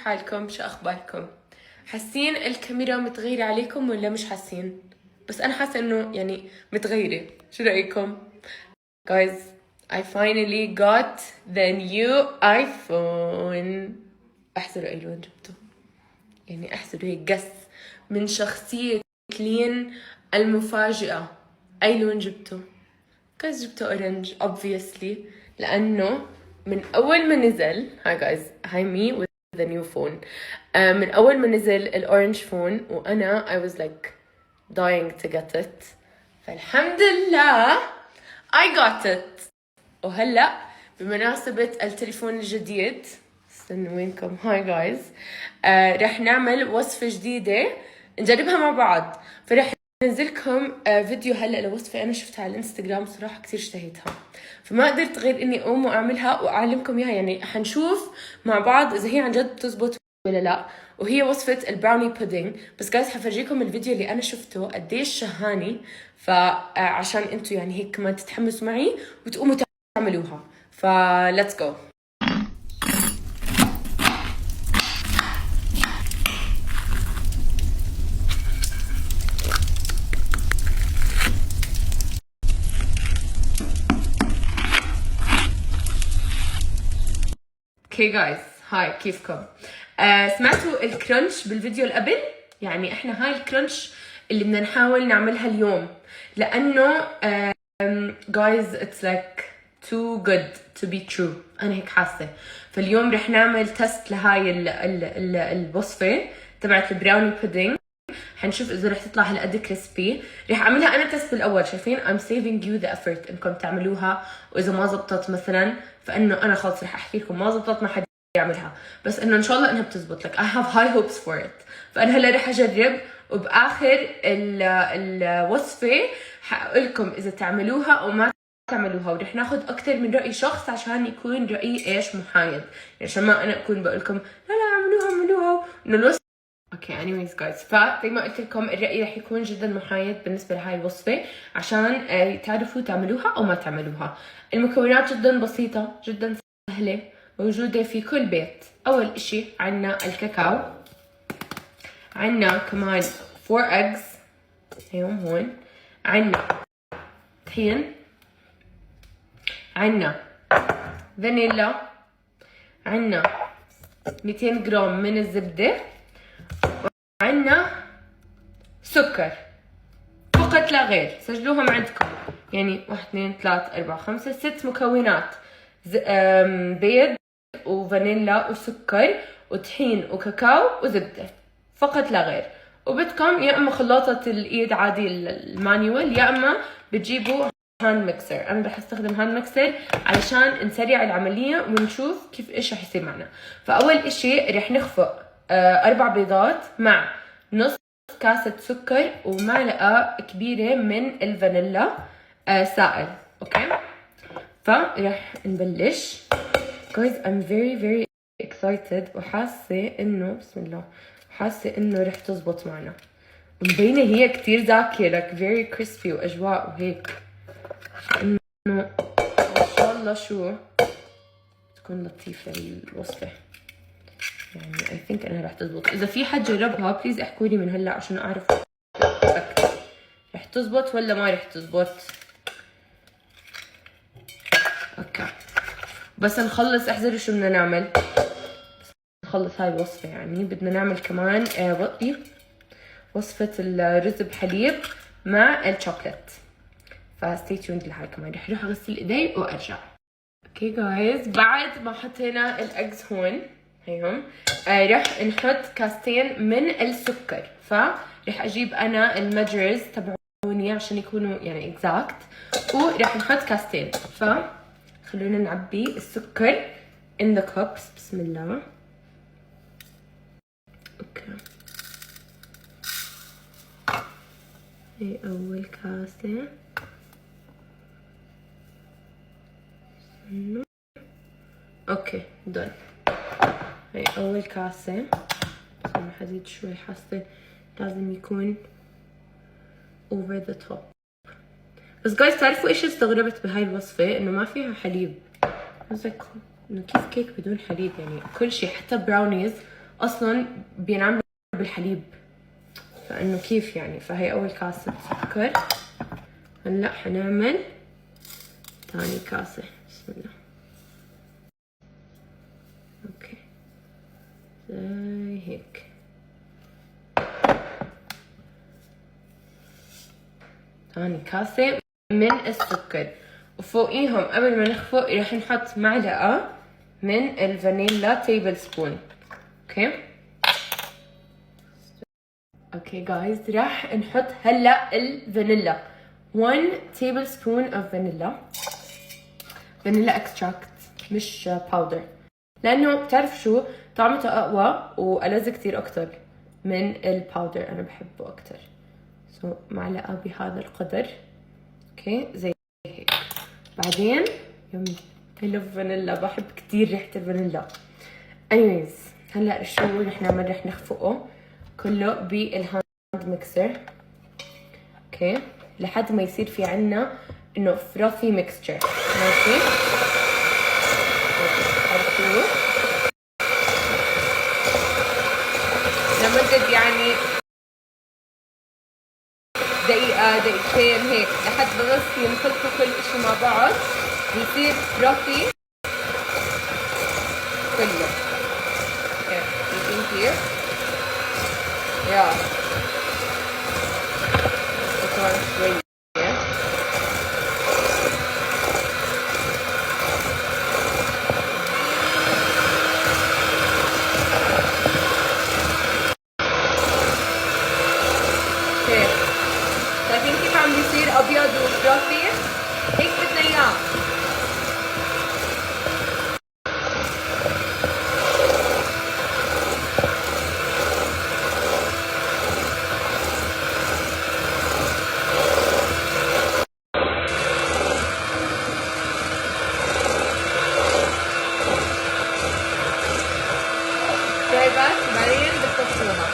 حالكم؟ شو أخباركم؟ حاسين الكاميرا متغيرة عليكم ولا مش حاسين؟ بس أنا حاسة إنه يعني متغيرة، شو رأيكم؟ Guys, I finally got the new iPhone. احسروا أي لون جبته؟ يعني احسروا هيك قس من شخصية لين المفاجئة. أي لون جبته؟ Guys جبته أورنج obviously لأنه من أول ما نزل هاي guys هاي me with the new phone. من أول ما نزل الأورنج فون وأنا I was like dying to get it. فالحمد لله I got it. وهلأ بمناسبة التليفون الجديد استنوا وينكم هاي جايز رح نعمل وصفة جديدة نجربها مع بعض. فرح ننزلكم فيديو هلأ لوصفة أنا شفتها على الانستغرام صراحة كتير اشتهيتها، فما قدرت غير إني أقوم وأعملها وأعلمكم إياها. يعني حنشوف مع بعض إذا هي عن جد بتزبط ولا لا. وهي وصفة البراوني بودينج. بس جايز حفرجيكم الفيديو اللي أنا شفته قديش شهاني، فعشان أنتوا يعني هيك كمان تتحمسوا معي وتقوموا تعملوها. let's go. Okay guys, هاي كيفكم؟ سمعتوا الكرنش بالفيديو اللي قبل؟ يعني احنا هاي الكرنش اللي بدنا نحاول نعملها اليوم لأنه guys it's like too good to be true. أنا هيك حاسة. فاليوم رح نعمل تست لهاي الوصفة تبعت البراوني بودينج. حنشوف إذا رح تطلع هالقد كريسبي. رح أعملها أنا تست بالأول. شايفين I'm saving you the effort إنكم تعملوها، وإذا ما زبطت مثلا فإنه أنا خلص رح أحكي لكم ما زبطت ما حد يعملها، بس إنه إن شاء الله إنها بتزبط. like I have high hopes for it. فأنا هلا رح أجرب وبآخر الوصفة حقول لكم إذا تعملوها أو ما تعملوها، ورح ناخذ أكثر من رأي شخص عشان يكون رأيي إيش محايد، يعني عشان ما أنا أكون بقول لكم لا اعملوها إنه اوكي anyways guys، فزي ما قلت لكم الرأي رح يكون جدا محايد بالنسبة لهاي الوصفة عشان تعرفوا تعملوها او ما تعملوها. المكونات جدا بسيطة جدا سهلة موجودة في كل بيت. اول اشي عنا الكاكاو، عنا كمان 4 eggs هيهم هون، عنا طحين، عنا فانيلا، عنا 200 جرام من الزبدة، عنا سكر فقط لا غير. سجلوهم عندكم يعني 1 2 3 4 5 6 مكونات، بيض وفانيلا وسكر وطحين وكاكاو وزبدة فقط لا غير. وبدكم يا اما خلاطة الايد عادي المانيوال يا اما بتجيبوا هاند ميكسر. انا رح استخدم هاند ميكسر علشان نسرع العملية ونشوف كيف ايش رح يصير معنا. فاول اشي رح نخفق 4 بيضات مع نص كاسة سكر ومعلقة كبيرة من الفانيلا سائل. اوكي فرح نبلش. guys I'm very excited وحاسة انه بسم الله حاسة انه رح تزبط معنا. مبينة هي كتير زاكية like very crispy واجواء وهيك، انه ان شاء الله شو تكون لطيفة الوصفة. يعني I think انها رح تزبط. اذا في حد جربها بليز احكوا لي من هلا عشان اعرف اكثر رح تزبط ولا ما رح تزبط. اوكي بس نخلص احذروا شو بدنا نعمل. نخلص هاي الوصفة يعني بدنا نعمل كمان وصفة الرز بحليب مع الشوكولات. فستي تيوند لهاي كمان. رح اروح اغسل ايدي وارجع. اوكي جايز بعد ما حطينا الاجز هون هيهم رح نحط كاستين من السكر. فرح اجيب انا المجرز تبعوني عشان يكونوا يعني اكزاكت، ورح نحط كاستين. خلونا نعبي السكر in the cups. بسم الله. اوكي هي اول كاسة. اوكي دون. هي اول كاسة. بس انا حزيد شوي حاسة لازم يكون over the top. بس جايز تعرفوا ايش استغربت بهاي الوصفة؟ انه ما فيها حليب. انه كيف كيك بدون حليب؟ يعني كل شيء حتى براونيز اصلا بينعمل بالحليب، فانه كيف يعني. فهي اول كاسة سكر. هلا حنعمل ثاني كاسة. بسم الله. اوكي زي هيك. ثاني كاسة من السكر، وفوقيهم قبل ما نخفق رح نحط معلقة من الفانيلا تيبل سبون. اوكي جايز، راح نحط هلا الفانيلا. 1 تيبل سبون اوف فانيلا اكستراكت مش باودر، لانه بتعرف شو طعمته اقوى والذ كتير اكتر من الباودر، انا بحبه اكتر. معلقة بهذا القدر. اوكي زي هيك. بعدين يومي فانيلا، بحب كتير ريحة الفانيلا. anyways هلا شو رح نعمل؟ رح نخفقه كله بالهاند ميكسر. اوكي لحد ما يصير في عنا انه فروثي ميكستشر. ماشي لمدة يعني دقيقة دقيقتين هيك، لحد ما بس ينخلطوا كل اشي مع بعض بيصير فروثي كله. كيف يا كمان شوية. شايفين كيف عم بيصير ابيض وفروثي؟ هيك بدنا اياه. شايفات؟ بعدين بتطفوها.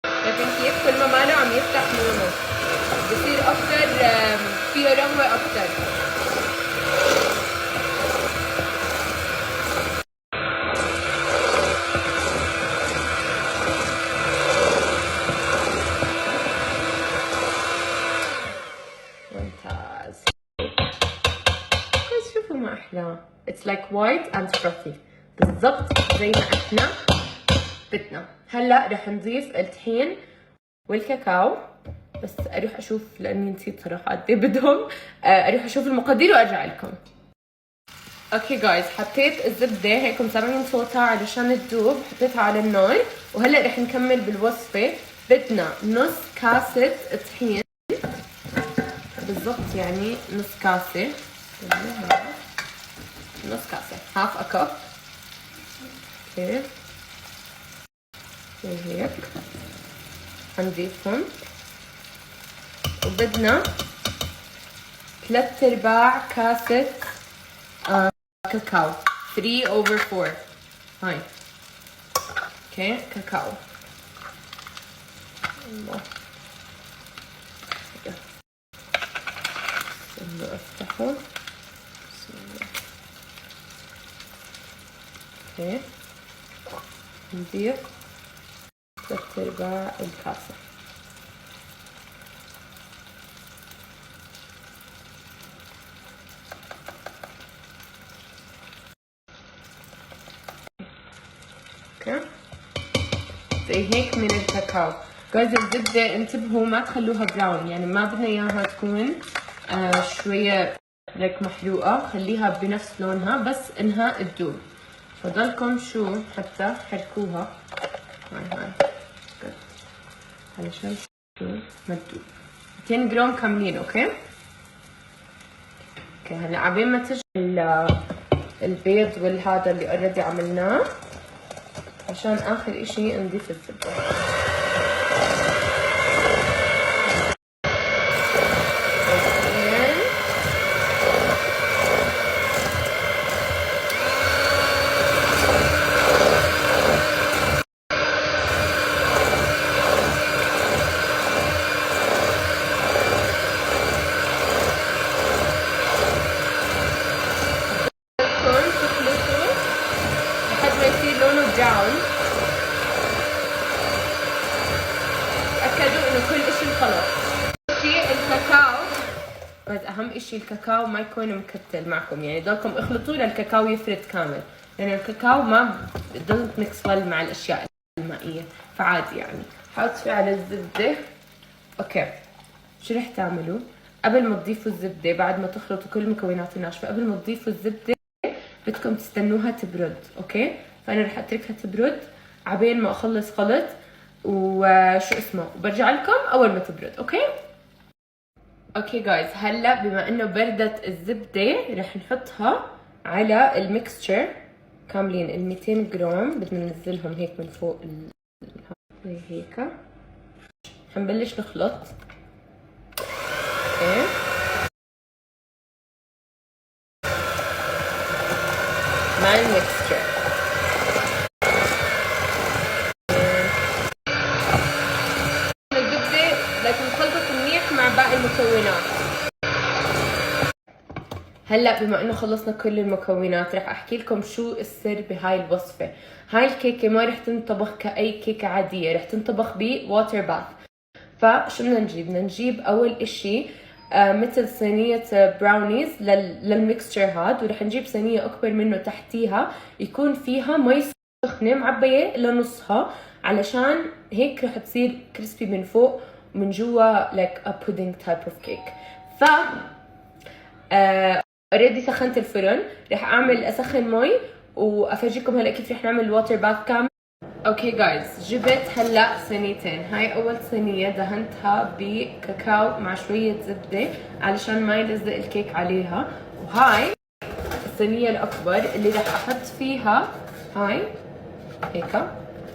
شايفين كيف كل ما ماله عم يفتح لونه بصير اكتر، فيه رغوة اكتر. ممتاز. بس شوفوا ما احلى. It's like white and frothy بالضبط زي ما احنا بدنا. هلا رح نضيف الطحين والكاكاو. بس اروح اشوف لاني نسيت صراحه قد ايه بدهم. اروح اشوف المقادير وارجع لكم. اوكي جايز، حطيت الزبده هيك مسامعين صوتها علشان تذوب، حطيتها على النار. وهلا رح نكمل بالوصفه. بدنا نص كاسه طحين بالضبط، يعني نص كاسه، نص كاسه، هاف ا كب. اوكي زي هيك هنضيفهم. وبدنا 3/4 كاسة كاكاو، 3/4 هاي. اوكي كاكاو. الله افتحه. بسم الله. اوكي نضيف 3/4 الكاسة. اوكي زي هيك من الكاكاو. جايز الزبدة انتبهوا ما تخلوها براون، يعني ما بدنا اياها تكون شوية لك محروقة، خليها بنفس لونها بس انها تذوب. فضلكم شو حتى حركوها هاي علشان شو ما تذوب. 200 جرام كاملين. اوكي هلا عبين ما تجي البيض والهذا اللي اوريدي عملناه، عشان اخر اشي نضيف الزبدة. لحد ما يصير لونه براون. كل اشي الخلط. شيء الكاكاو، بس اهم اشي الكاكاو ما يكون مكتل معكم، يعني ضلكم اخلطوه للكاكاو يفرد كامل، لان يعني الكاكاو ما doesn't mix well مع الاشياء المائية، فعادي يعني. حط فيه على الزبدة. اوكي، شو رح تعملوا؟ قبل ما تضيفوا الزبدة، بعد ما تخلطوا كل المكونات الناشفة، قبل ما تضيفوا الزبدة بدكم تستنوها تبرد. اوكي، فانا رح اتركها تبرد عبين ما اخلص خلط وشو اسمه، وبرجع لكم اول ما تبرد. اوكي جايز، هلا بما انه بردت الزبده رح نحطها على الميكستشر كاملين. ال 200 جرام بدنا ننزلهم هيك من فوق زي هيك. حنبلش نخلط. اوكي، مع الميكستشر. الزبده لكن خلطت منيح مع باقي المكونات. هلا بما انه خلصنا كل المكونات رح احكي لكم شو السر بهاي الوصفه. هاي الكيكه ما رح تنطبخ كاي كيكه عاديه، رح تنطبخ بواتر باث. فشو بدنا نجيب؟ بدنا نجيب اول اشي مثل صينيه براونيز للميكستشر هاد، ورح نجيب صينيه اكبر منه تحتيها يكون فيها مي سخنه معبيه لنصها، علشان هيك رح تصير كريسبي من فوق ومن جوا like a pudding type of cake. ف اوريدي سخنت الفرن، رح اعمل اسخن مي وافرجيكم هلا كيف رح نعمل الواتر باث كامل. اوكي جايز، جبت هلا صينيتين. هاي اول صينيه دهنتها بكاكاو مع شويه زبده علشان ما يلزق الكيك عليها، وهاي الصينيه الاكبر اللي رح احط فيها هاي هيك.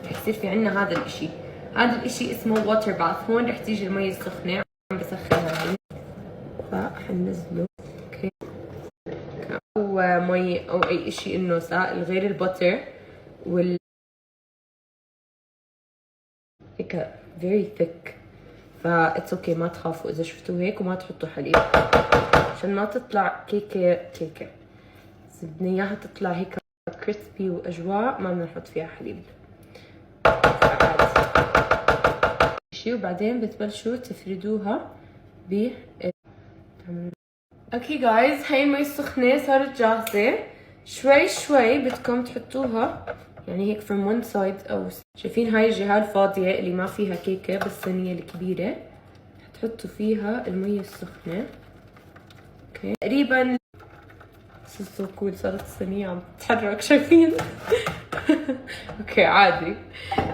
رح يصير في عنا هذا الاشي. هذا الاشي اسمه واتر باث. هون رح تيجي المي السخنه عم بسخنها هي، فحنزله اوكي او مي او اي اشي انه سائل غير البتر وال هيك very thick. فا اتس اوكي، ما تخافوا اذا شفتوه هيك، وما تحطوا حليب عشان ما تطلع كيكه. بس بدنا اياها تطلع هيك كريسبي واجواء، ما بدنا نحط فيها حليب. شي وبعدين بتبلشوا تفردوها ب اوكي جايز، هاي المي السخنة صارت جاهزة. شوي شوي بدكم تحطوها يعني هيك from one side. او شايفين هاي الجهة الفاضية اللي ما فيها كيكة بالصينية الكبيرة، تحطوا فيها المي السخنة. اوكي تقريبا سو كول، صارت الصينية عم تتحرك شايفين. اوكي عادي.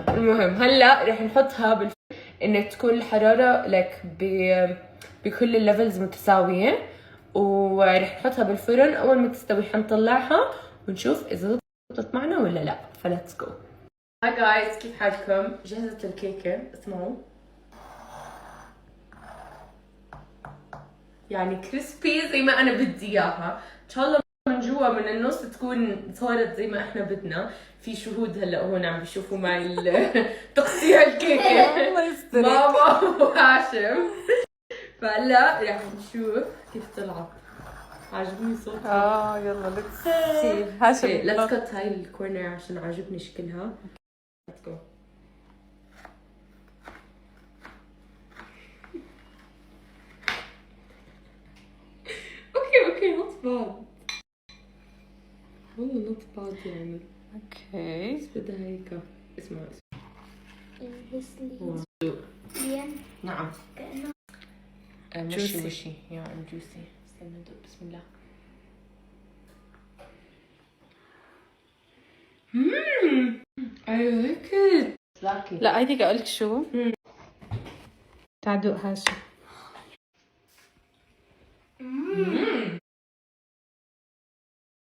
المهم هلا رح نحطها انك تكون الحرارة لك بكل الليفلز متساوية، ورح نحطها بالفرن. اول ما تستوي حنطلعها ونشوف اذا ضبطت معنا ولا لا. فليتس جو. هاي جايز، كيف حالكم؟ جهزت الكيكة، اسمعوا يعني كريسبي زي ما انا بدي اياها. ان شاء الله من جوا من النص تكون صارت زي ما احنا بدنا. في شهود هلا هون عم بيشوفوا معي تقطيع الكيكة. ماما وهاشم. فهلا رح نشوف كيف طلعت. عاجبني صوتها. يلا ليتس سي. هاشم ليتس كت هاي الكورنر عشان عاجبني شكلها. ليتس جو. اوكي نوت باد والله، نوت باد يعني. اوكي بس بدها هيك. اسمع نعم كأنه مشي يا ام جوسي. استنى ندوق. بسم الله. I like it. لا هيدي اقول لك شو. تعال دوق هاشم.